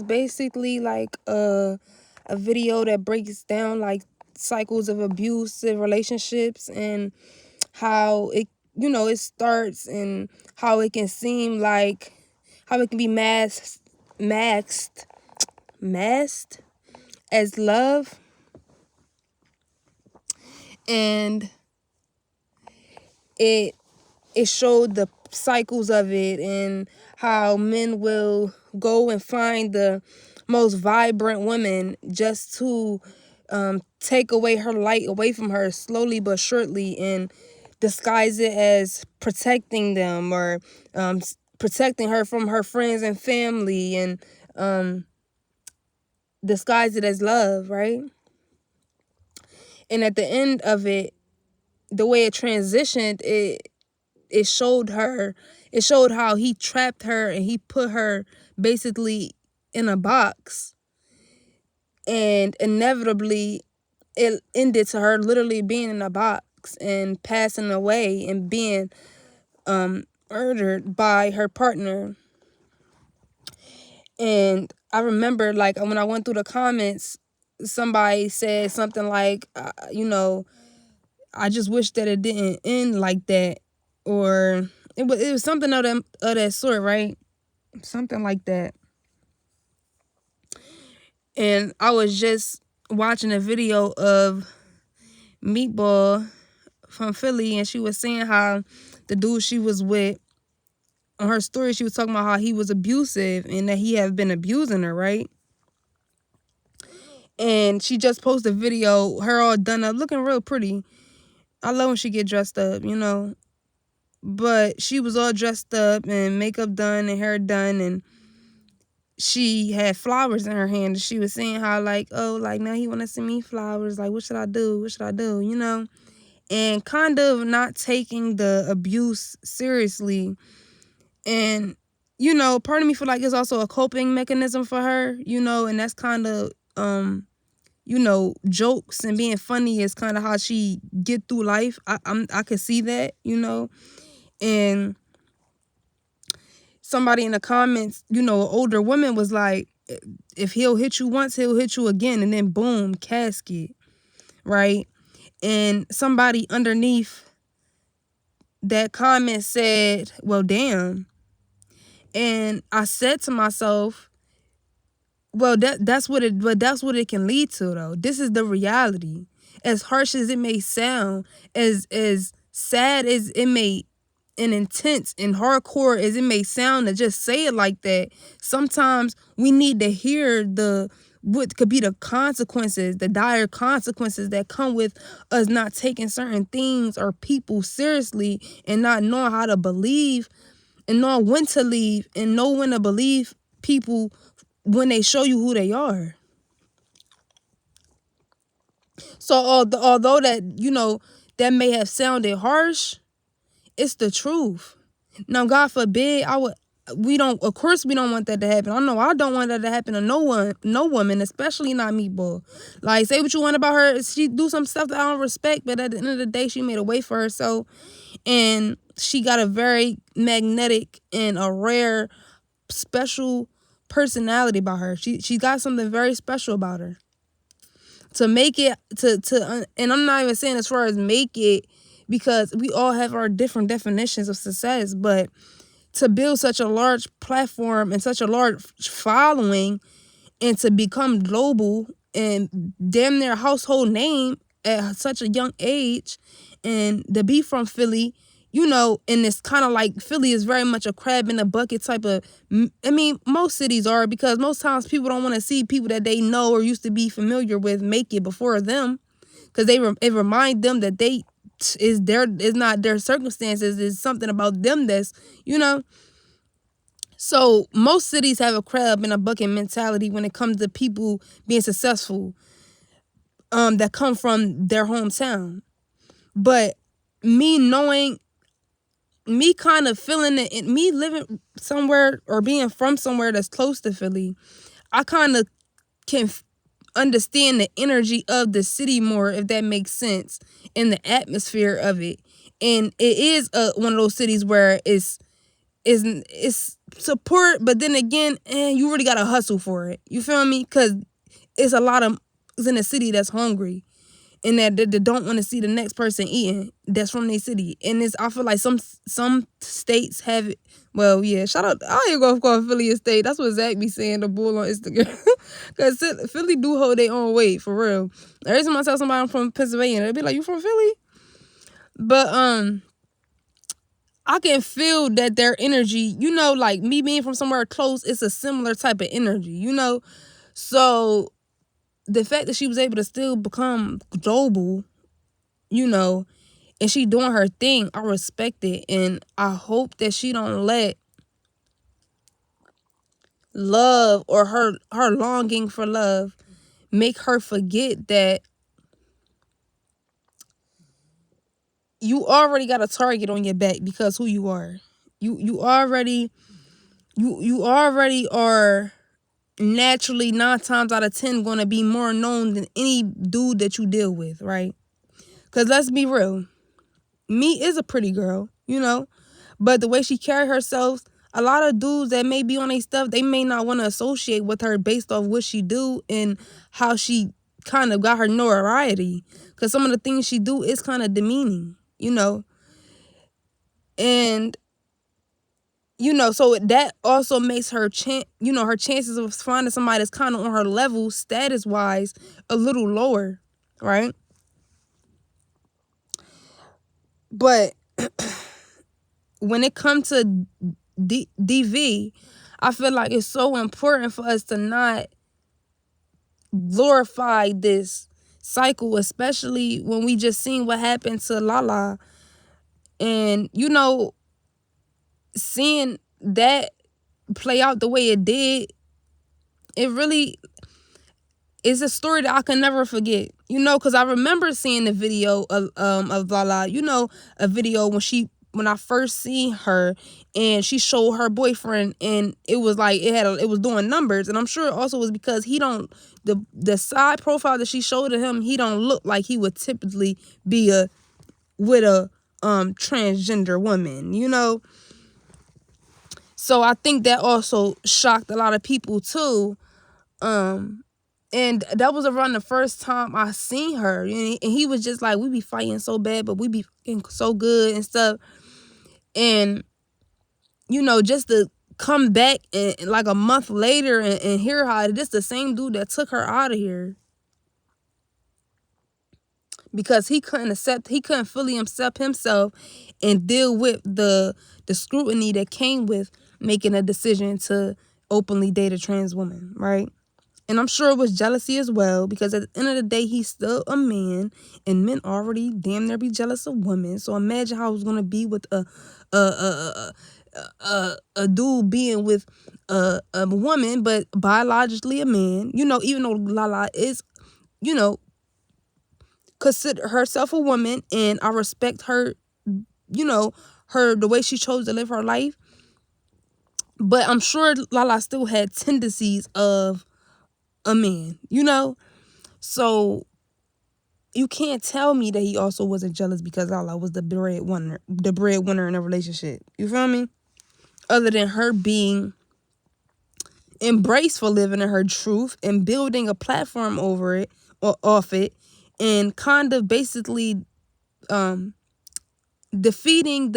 basically like a video that breaks down like cycles of abusive relationships and how it it starts and how it can seem like how it can be masked as love, and it it showed the cycles of it and how men will go and find the most vibrant women just to take away her light away from her slowly but surely and disguise it as protecting them or protecting her from her friends and family and disguise it as love, right? And at the end of it, the way it transitioned, it showed her, it showed how he trapped her and he put her basically in a box, and inevitably it ended to her literally being in a box and passing away and being murdered by her partner. And I remember like when I went through the comments, somebody said something like I just wish that it didn't end like that, or it was something of that sort, right? Something like that. And I was just watching a video of Meatball from Philly, and she was saying how the dude she was with, on her story, she was talking about how he was abusive and that he had been abusing her, right? And she just posted a video, her all done up, looking real pretty. I love when she get dressed up, But she was all dressed up and makeup done and hair done, and she had flowers in her hand. And she was saying how like, oh, like now he want to send me flowers. Like, what should I do? What should I do? And kind of not taking the abuse seriously. And part of me feel like it's also a coping mechanism for her. And that's kind of jokes and being funny is kind of how she get through life. I could see that. And somebody in the comments, an older woman was like, if he'll hit you once, he'll hit you again, and then boom, casket, right? And somebody underneath that comment said, well, damn. And I said to myself, well, that's what it can lead to, though. This is the reality. As harsh as it may sound, as sad as it may, and intense and hardcore as it may sound to just say it like that, sometimes we need to hear what could be the consequences, the dire consequences that come with us not taking certain things or people seriously and not knowing how to believe and knowing when to leave and know when to believe people when they show you who they are. So although that may have sounded harsh, it's the truth. Now, God forbid, of course we don't want that to happen. I know I don't want that to happen to no woman, especially not Meatball. Like, say what you want about her, she do some stuff that I don't respect, but at the end of the day, she made a way for herself, and she got a very magnetic and a rare, special personality about her. She got something very special about her. To make it and I'm not even saying as far as make it, because we all have our different definitions of success, but to build such a large platform and such a large following and to become global and damn near household name at such a young age, and to be from Philly, and it's kind of like Philly is very much a crab in a bucket type of, I mean, most cities are, because most times people don't want to see people that they know or used to be familiar with make it before them, because it remind them that is not their circumstances, is something about them that's, so most cities have a crab in a bucket mentality when it comes to people being successful, that come from their hometown. But me knowing, me kind of feeling it, me living somewhere or being from somewhere that's close to Philly, I kind of can understand the energy of the city more, if that makes sense, and the atmosphere of it. And it is one of those cities where it's support, but then again, you really gotta hustle for it. You feel me? Because it's a lot of in the city that's hungry and that don't want to see the next person eating that's from their city. And I feel like some states have it. Well, yeah, shout out. I ain't gonna call Philly a state. That's what Zach be saying, the bull on Instagram. Because Philly do hold their own weight, for real. Every time I tell somebody I'm from Pennsylvania, they'll be like, you from Philly? But I can feel that their energy, like me being from somewhere close, it's a similar type of energy, So the fact that she was able to still become global, and she doing her thing, I respect it. And I hope that she don't let love or her longing for love make her forget that you already got a target on your back because who you are. You already are naturally 9 times out of 10 gonna be more known than any dude that you deal with, right? Because let's be real, me is a pretty girl, but the way she carry herself, a lot of dudes that may be on their stuff, they may not want to associate with her based off what she do and how she kind of got her notoriety. Because some of the things she do is kind of demeaning, and so that also makes her her chances of finding somebody that's kind of on her level status wise a little lower, right? But when it comes to DV, I feel like it's so important for us to not glorify this cycle, especially when we just seen what happened to Lala. And, seeing that play out the way it did, it really is a story that I can never forget, because I remember seeing the video of Lala, a video when I first seen her and she showed her boyfriend, and it was like it was doing numbers. And I'm sure it also was because the side profile that she showed to him, he don't look like he would typically be with a transgender woman, So I think that also shocked a lot of people too. And that was around the first time I seen her. And he was just like, we be fighting so bad, but we be so good and stuff. And, just to come back and like a month later and hear how this the same dude that took her out of here. Because he couldn't fully accept himself and deal with the scrutiny that came with making a decision to openly date a trans woman, right? And I'm sure it was jealousy as well, because at the end of the day, he's still a man, and men already damn near be jealous of women. So imagine how it's gonna be with a dude being with a woman, but biologically a man. Even though Lala is, consider herself a woman, and I respect her, the way she chose to live her life. But I'm sure Lala still had tendencies of a man, So you can't tell me that he also wasn't jealous because Lala was the breadwinner in a relationship. You feel me? Other than her being embraced for living in her truth and building a platform over it or off it, and kind of basically defeating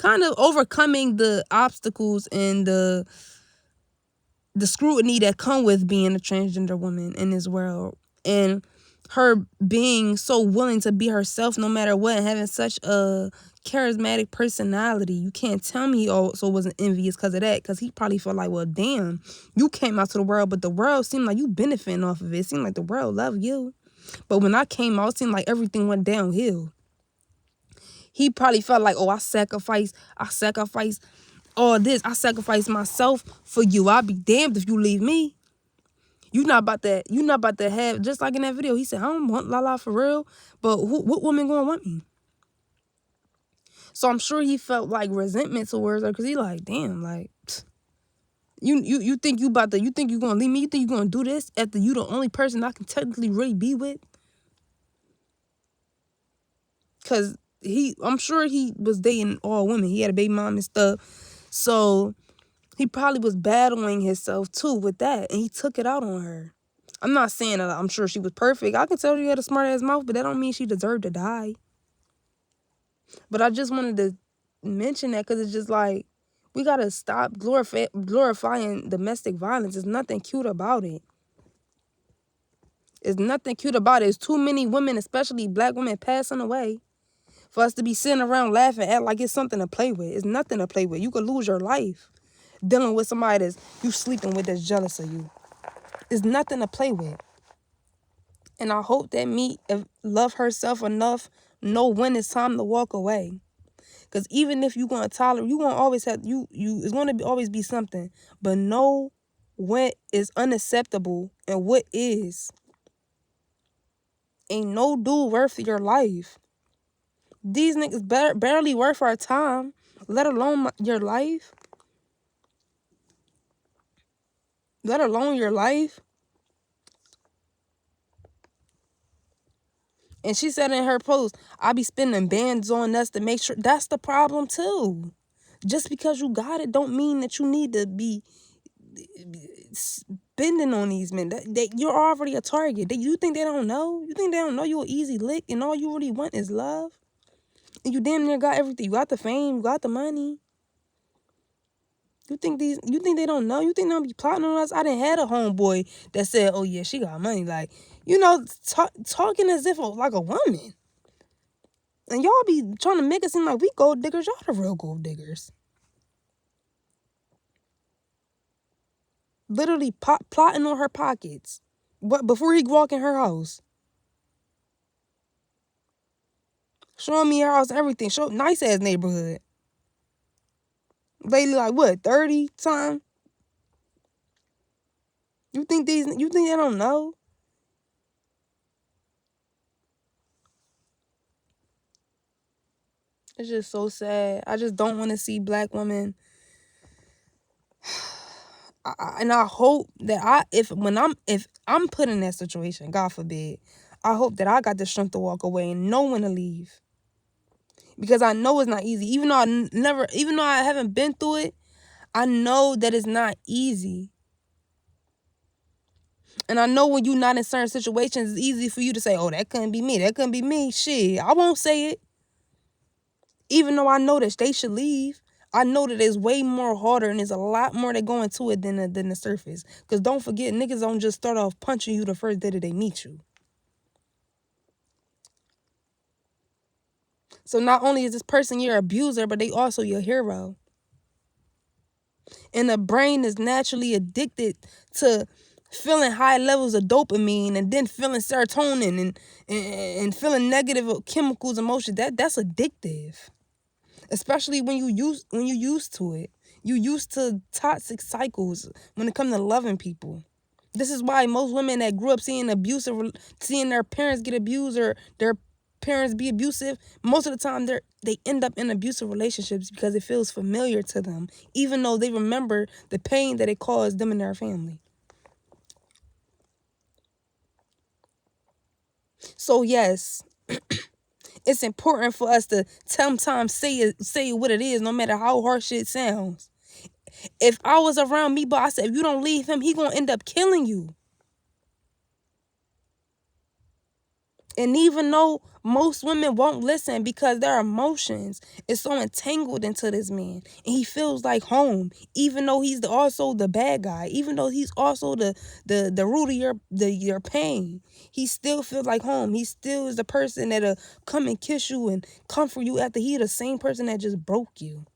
overcoming the obstacles and the scrutiny that come with being a transgender woman in this world, and her being so willing to be herself no matter what, and having such a charismatic personality. You can't tell me he also wasn't envious because of that, because he probably felt like, well, damn, you came out to the world, but the world seemed like you benefiting off of it. It seemed like the world loved you, but when I came out, it seemed like everything went downhill. He probably felt like, oh, I sacrificed all this. I sacrificed myself for you. I'll be damned if you leave me. You not about to have, just like in that video, he said, I don't want Lala for real, but what woman gonna want me? So I'm sure he felt like resentment towards her, because he like, damn, like, you think you gonna leave me? You think you gonna do this after you the only person I can technically really be with? Because I'm sure he was dating all women. He had a baby mom and stuff. So He probably was battling himself too with that, and he took it out on her. I'm not saying that I'm sure she was perfect. I can tell she had a smart ass mouth, but that don't mean she deserved to die. But I just wanted to mention that because it's just like we gotta stop glorifying domestic violence. There's nothing cute about it. There's nothing cute about it. There's too many women, especially black women, passing away for us to be sitting around laughing at like it's something to play with. It's nothing to play with. You could lose your life dealing with somebody that's you sleeping with that's jealous of you. It's nothing to play with. And I hope that me love herself enough, know when it's time to walk away. Because even if you're going to tolerate, you're going to always have, it's going to always be something. But know what is unacceptable and what is. Ain't no dude worth your life. These niggas barely worth our time, let alone your life. Let alone your life. And she said in her post, I be spending bands on us to make sure. That's the problem too. Just because you got it don't mean that you need to be spending on these men. You're already a target. You think they don't know? You think they don't know you're an easy lick and all you really want is love? And you damn near got everything. You got the fame, you got the money. You think they don't know? You think they'll be plotting on us? I done had a homeboy that said, oh yeah, she got money. Like, talking as if like a woman. And y'all be trying to make it seem like we gold diggers. Y'all the real gold diggers. Literally plotting on her pockets. Before he walk in her house. Showing me her house, everything. Nice ass neighborhood. Lady like what, 30 time? You think they don't know? It's just so sad. I just don't want to see black women. And I hope that if I'm put in that situation, God forbid, I hope that I got the strength to walk away and know when to leave. Because I know it's not easy. Even though I haven't been through it, I know that it's not easy. And I know when you're not in certain situations, it's easy for you to say, oh, that couldn't be me. That couldn't be me. Shit, I won't say it. Even though I know that they should leave, I know that it's way more harder and there's a lot more that go into it than the surface. Because don't forget, niggas don't just start off punching you the first day that they meet you. So not only is this person your abuser, but they also your hero. And the brain is naturally addicted to feeling high levels of dopamine and then feeling serotonin and feeling negative chemicals, emotions. That's addictive. Especially when you used to it. You used to toxic cycles when it comes to loving people. This is why most women that grew up seeing their parents get abused or their parents be abusive, most of the time they end up in abusive relationships because it feels familiar to them, even though they remember the pain that it caused them and their family. So yes, it's important for us to sometimes say what it is, no matter how harsh it sounds. If I was around me, but I said, if you don't leave him, he gonna end up killing you. And even though most women won't listen because their emotions is so entangled into this man, and he feels like home, even though he's also the bad guy, even though he's also the root of your pain, he still feels like home. He still is the person that'll come and kiss you and comfort you after he the same person that just broke you.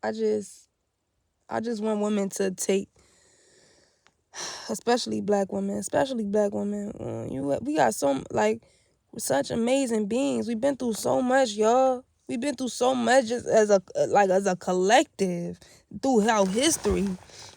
I just want women to take, especially black women. We got such amazing beings. We've been through so much, y'all. We've been through so much just as a collective throughout history.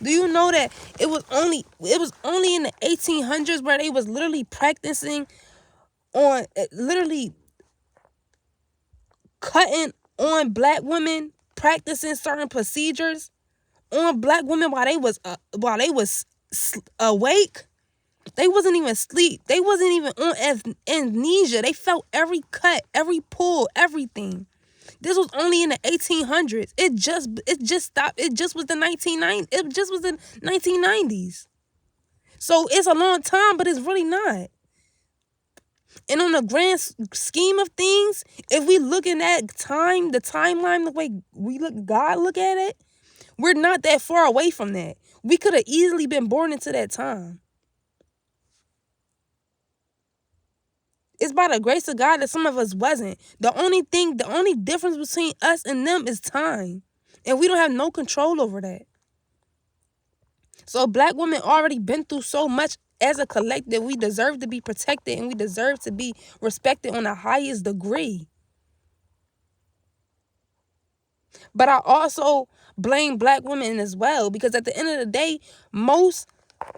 Do you know that it was only in the 1800s where they was literally practicing on literally cutting on black women, practicing certain procedures on black women while they was awake? They wasn't even asleep. They wasn't even on amnesia. They felt every cut, every pull, everything. This was only in the 1800s. It just stopped. It just was the 1990s. It just was the 1990s. So it's a long time, but it's really not. And on the grand scheme of things, if we looking at time, the timeline, the way God look at it, we're not that far away from that. We could have easily been born into that time. It's by the grace of God that some of us wasn't. The only difference between us and them is time. And we don't have no control over that. So black women already been through so much as a collective. We deserve to be protected and we deserve to be respected on the highest degree. But I also blame black women as well, because at the end of the day, most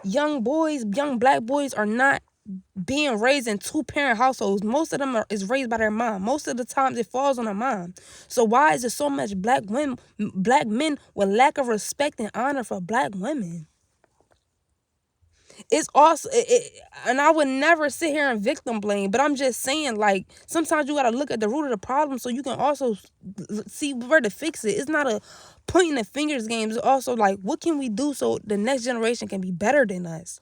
young black boys are not being raised in two-parent households. Most of them is raised by their mom. Most of the times it falls on their mom. So why is there so much black men with lack of respect and honor for black women? It's also, and I would never sit here and victim blame, but I'm just saying, like, sometimes you got to look at the root of the problem so you can also see where to fix it. It's not a pointing the fingers game. It's also like, what can we do so the next generation can be better than us?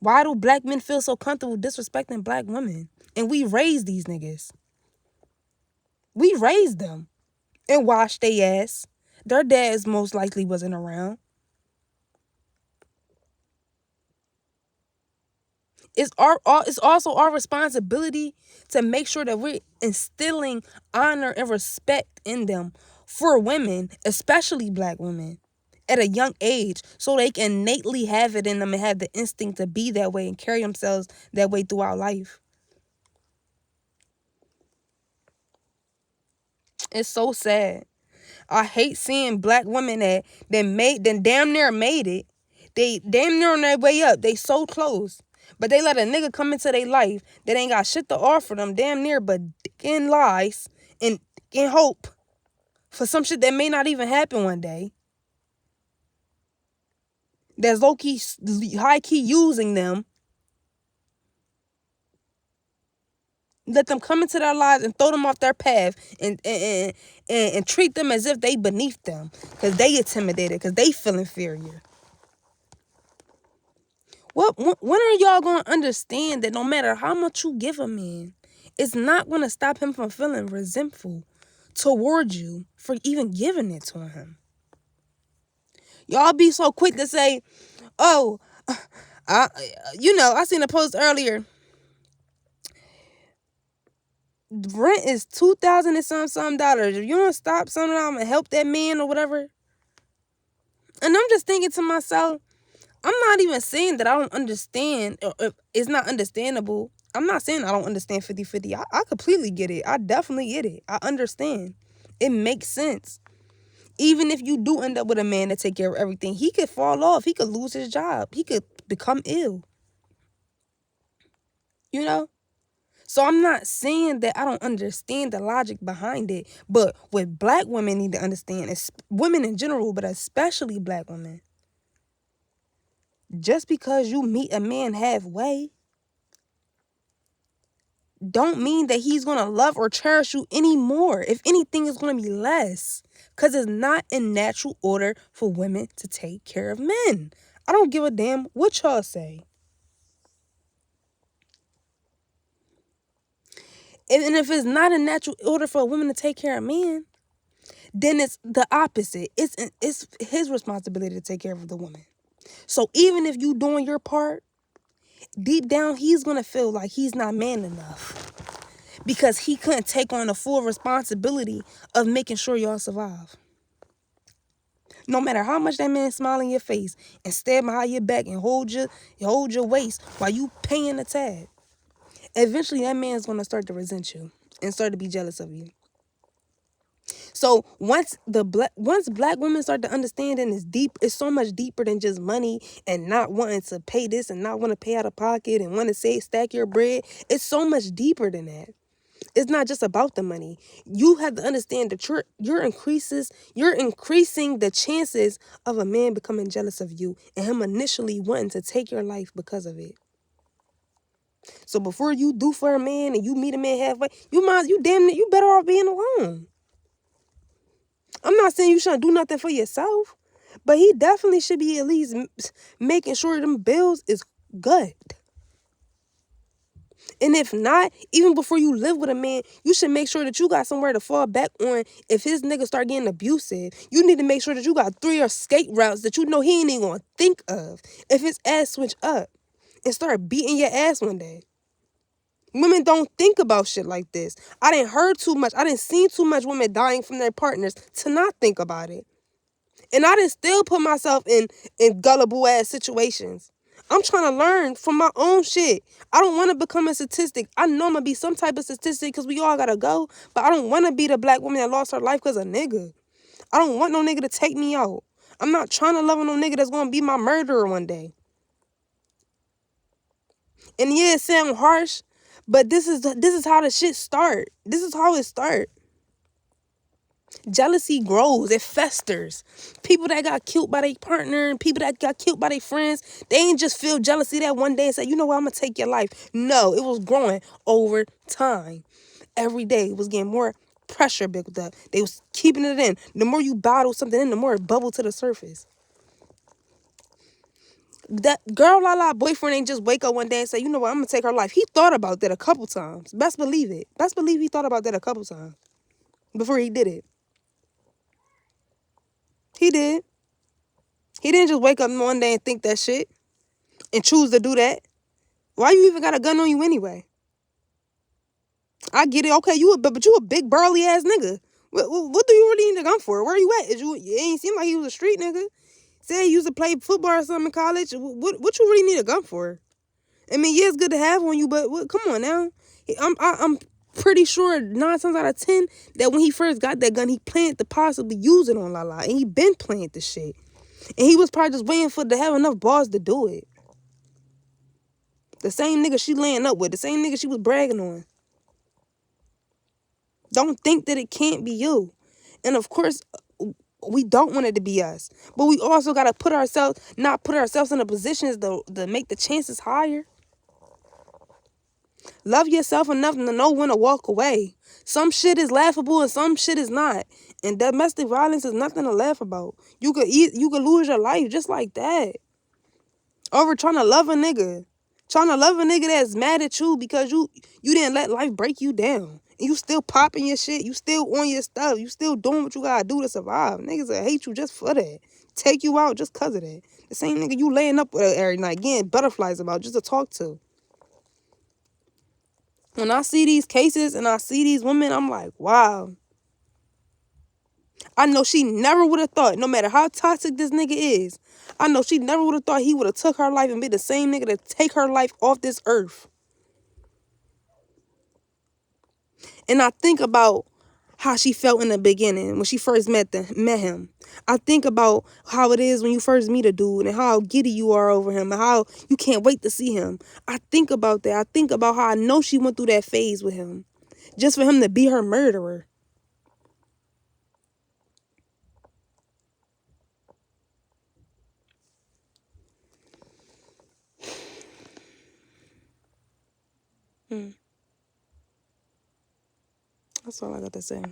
Why do black men feel so comfortable disrespecting black women? And we raised these niggas. We raised them and washed their ass. Their dads most likely wasn't around. It's also our responsibility to make sure that we're instilling honor and respect in them for women, especially black women, at a young age, so they can innately have it in them and have the instinct to be that way and carry themselves that way throughout life. It's so sad. I hate seeing black women that damn near made it. They damn near on their way up. They so close. But they let a nigga come into their life that ain't got shit to offer them damn near but in lies and in hope for some shit that may not even happen one day. That's low-key, high-key using them. Let them come into their lives and throw them off their path and treat them as if they beneath them because they intimidated, because they feel inferior. When are y'all going to understand that no matter how much you give a man, it's not going to stop him from feeling resentful toward you for even giving it to him? Y'all be so quick to say, oh, I seen a post earlier. Rent is $2,000 and some dollars. If you don't stop something, I'm gonna help that man or whatever. And I'm just thinking to myself, I'm not even saying that I don't understand, or it's not understandable. I'm not saying I don't understand 50-50. I completely get it. I definitely get it. I understand. It makes sense. Even if you do end up with a man that take care of everything, he could fall off. He could lose his job. He could become ill. You know? So I'm not saying that I don't understand the logic behind it. But what black women need to understand, is women in general, but especially black women, just because you meet a man halfway don't mean that he's going to love or cherish you anymore. If anything, it's going to be less. Because it's not in natural order for women to take care of men. I don't give a damn what y'all say. And if it's not in natural order for a woman to take care of men, then it's the opposite. It's his responsibility to take care of the woman. So even if you doing your part, deep down, he's going to feel like he's not man enough because he couldn't take on the full responsibility of making sure y'all survive. No matter how much that man smile in your face and stab behind your back and hold your waist while you paying the tab, eventually that man's going to start to resent you and start to be jealous of you. So once black women start to understand, and it's so much deeper than just money and not wanting to pay this and not want to pay out of pocket and want to say stack your bread. It's so much deeper than that. It's not just about the money. You have to understand that you're increasing the chances of a man becoming jealous of you and him initially wanting to take your life because of it. So before you do for a man and you meet a man halfway, you better off being alone. I'm not saying you shouldn't do nothing for yourself, but he definitely should be at least making sure them bills is good. And if not, even before you live with a man, you should make sure that you got somewhere to fall back on if his nigga start getting abusive. You need to make sure that you got 3 escape routes that you know he ain't even gonna think of if his ass switch up and start beating your ass one day. Women don't think about shit like this. I didn't heard too much. I didn't seen too much women dying from their partners to not think about it. And I didn't still put myself in gullible ass situations. I'm trying to learn from my own shit. I don't want to become a statistic. I know I'm going to be some type of statistic because we all got to go. But I don't want to be the black woman that lost her life because of nigga. I don't want no nigga to take me out. I'm not trying to love no nigga that's going to be my murderer one day. And yeah, it sounds harsh, but this is how the shit start. This is how it start. Jealousy grows, it festers. People that got killed by their partner and people that got killed by their friends, they ain't just feel jealousy that one day and say, you know what, I'm gonna take your life. No, it was growing over time. Every day it was getting more pressure built up. They was keeping it in. The more you bottle something in, the more it bubbled to the surface. That girl Lala boyfriend ain't just wake up one day and say, you know what, I'm gonna take her life. He thought about that a couple times. Best believe it. Best believe he thought about that a couple times before he did it. He did. He didn't just wake up one day and think that shit and choose to do that. Why you even got a gun on you anyway? I get it. Okay, but you a big burly ass nigga. What do you really need a gun for? Where you at? It ain't seem like he was a street nigga. Say he used to play football or something in college. What you really need a gun for? I mean, yeah, it's good to have on you, but come on now. I'm pretty sure 9 times out of 10 that when he first got that gun, he planned to possibly use it on Lala, and he been playing the shit. And he was probably just waiting for to have enough balls to do it. The same nigga she laying up with, the same nigga she was bragging on. Don't think that it can't be you. And of course, we don't want it to be us. But we also got to not put ourselves in a position to make the chances higher. Love yourself enough to know when to walk away. Some shit is laughable and some shit is not. And domestic violence is nothing to laugh about. You could lose your life just like that. Over trying to love a nigga. Trying to love a nigga that's mad at you because you didn't let life break you down. And you still popping your shit. You still on your stuff. You still doing what you gotta do to survive. Niggas that hate you just for that. Take you out just cause of that. The same nigga you laying up with every night, getting butterflies about just to talk to. When I see these cases and I see these women, I'm like, wow. I know she never would have thought, no matter how toxic this nigga is, I know she never would have thought he would have took her life and be the same nigga to take her life off this earth. And I think about how she felt in the beginning when she first met him. I think about how it is when you first meet a dude and how giddy you are over him and how you can't wait to see him. I think about that. I think about how I know she went through that phase with him just for him to be her murderer. That's all I got to say.